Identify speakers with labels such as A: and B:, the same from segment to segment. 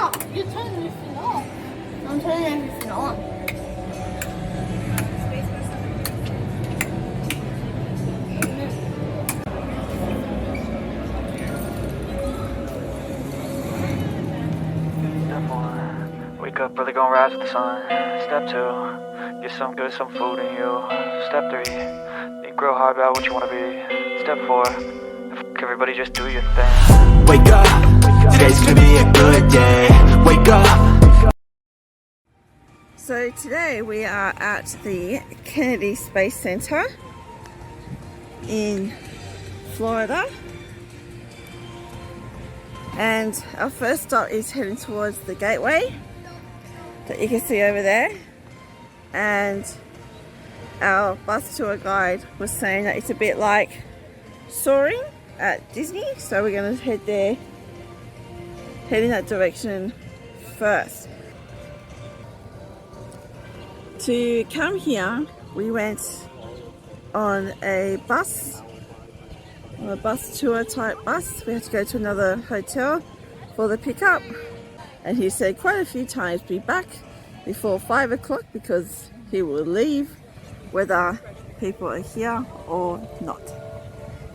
A: not? You're turning everything off. I'm turning everything on.
B: Step 1, wake up early, gonna rise with the sun. Step 2, get some good, some food in you. Step 3, think real hard about what you wanna be. Step 4, everybody just do your thing.
C: Wake up, today's gonna be a good day. Wake up.
D: So today we are at the Kennedy Space Center in Florida, and our first stop is heading towards the gateway that you can see over there, and our bus tour guide was saying that it's a bit like soaring at Disney, so we're going to head there, head in that direction first. To come here, we went on a bus tour type bus. We had to go to another hotel for the pickup, and he said quite a few times be back before 5 o'clock because he will leave whether people are here or not.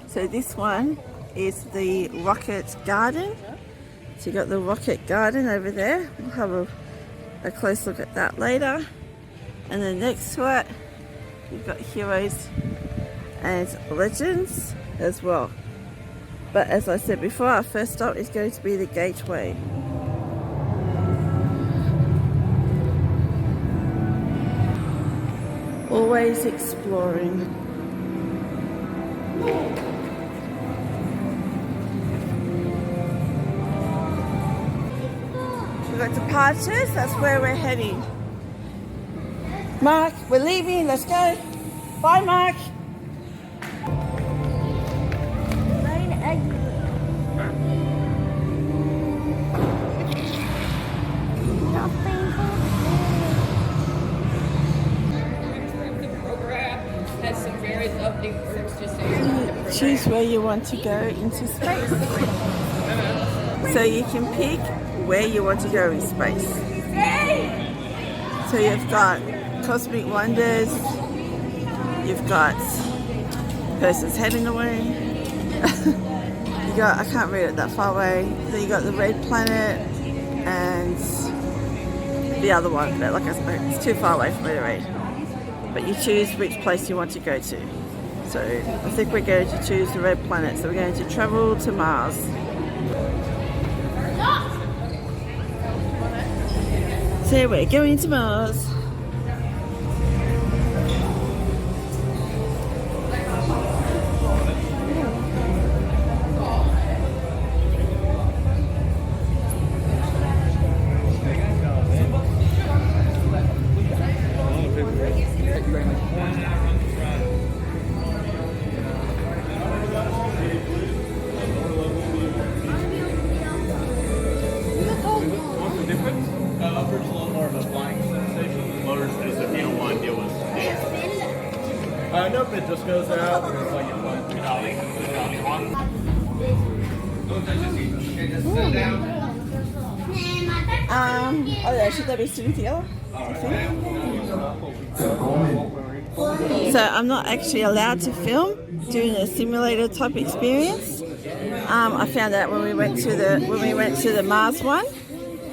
D: So this one is the Rocket Garden. So you got the Rocket Garden over there. We'll have a close look at that later. And then next to it, you've got Heroes and Legends as well. But as I said before, our first stop is going to be the gateway. Always exploring. We've got departures, that's where we're heading. Mark, we're leaving, let's go. Bye, Mark.
E: Has some various update words just so
D: Choose where you want to go into space. So you can pick where you want to go in space. So you've got Cosmic Wonders, you've got Person's Heading Away, you got, I can't read it that far away, then you got the Red Planet and the other one, but like I said, it's too far away for me to read. But you choose which place you want to go to. So I think we're going to choose the Red Planet, so we're going to travel to Mars. So we're going to Mars.
F: Nope, it just goes out and it's like you
D: Oh yeah, should they be sitting together? So I'm not actually allowed to film doing a simulator type experience. I found out when we went to the Mars one.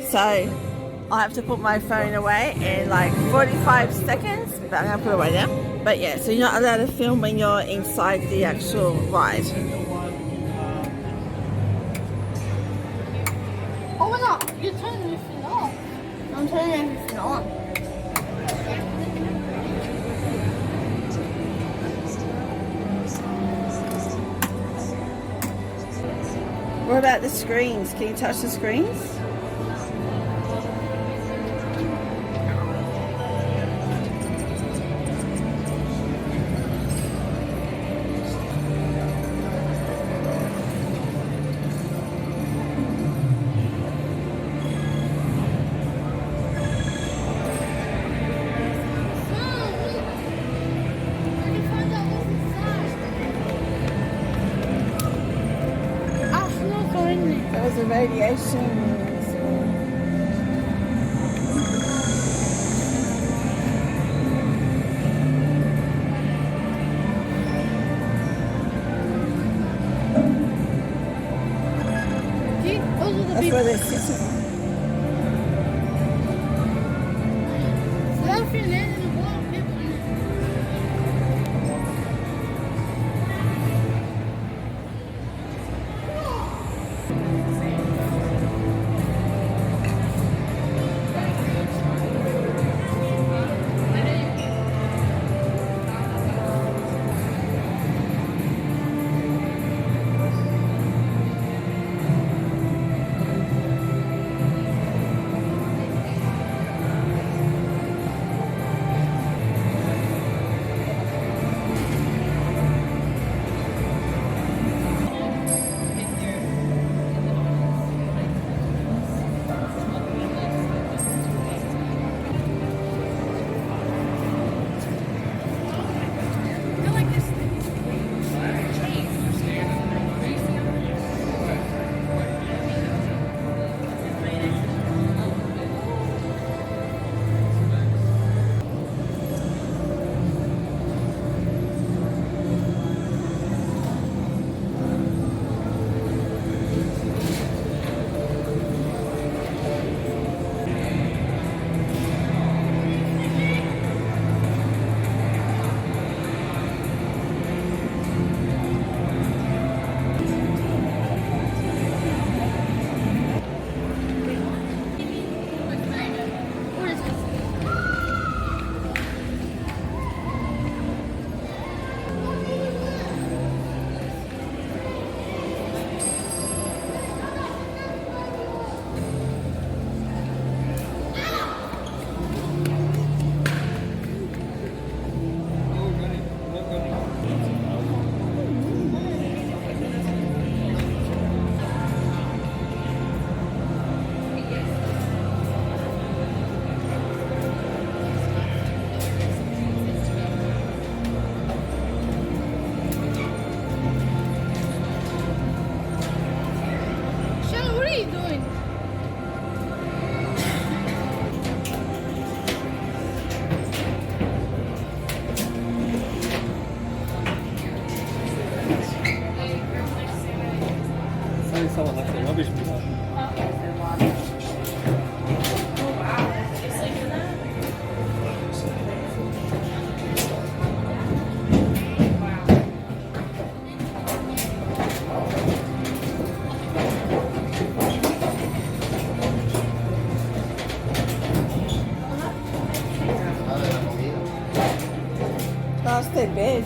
D: So I have to put my phone away in like 45 seconds, but I'm gonna put it away now. But yeah, so you're not allowed to film when you're inside the actual ride.
A: Oh, we're not. You're turning everything off. I'm turning everything on.
D: What about the screens? Can you touch the screens? There's a radiation. That's where they're sitting.
A: Nothing in the wall, people. What is this? Shannon, what are you doing?
F: Sali sama na chce, robisz mi.
D: That's their bed.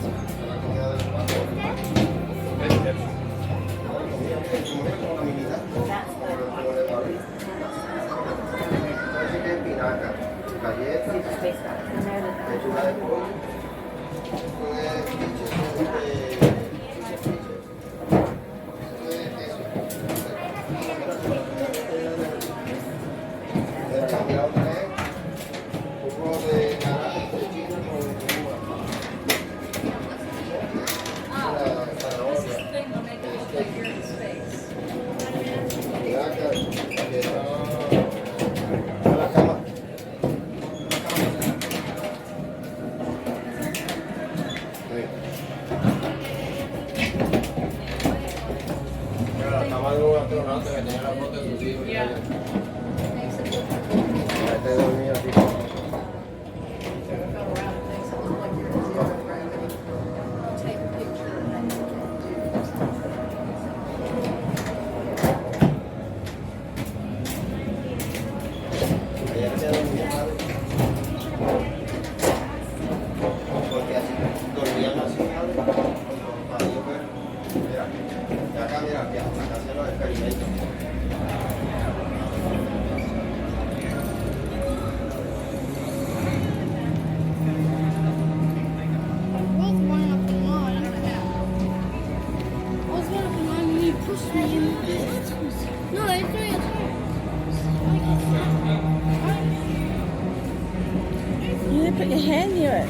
D: No, it's doing it. You need to put your hand near it.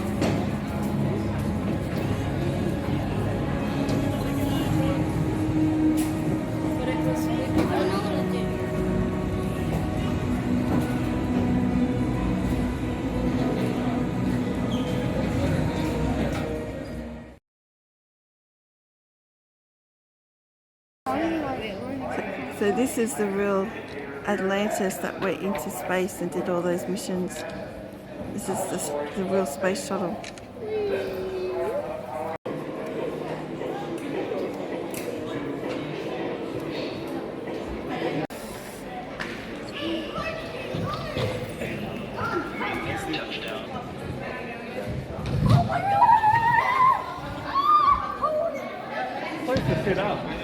D: So this is the real Atlantis that went into space and did all those missions. This is the real space shuttle.
F: Place to sit out.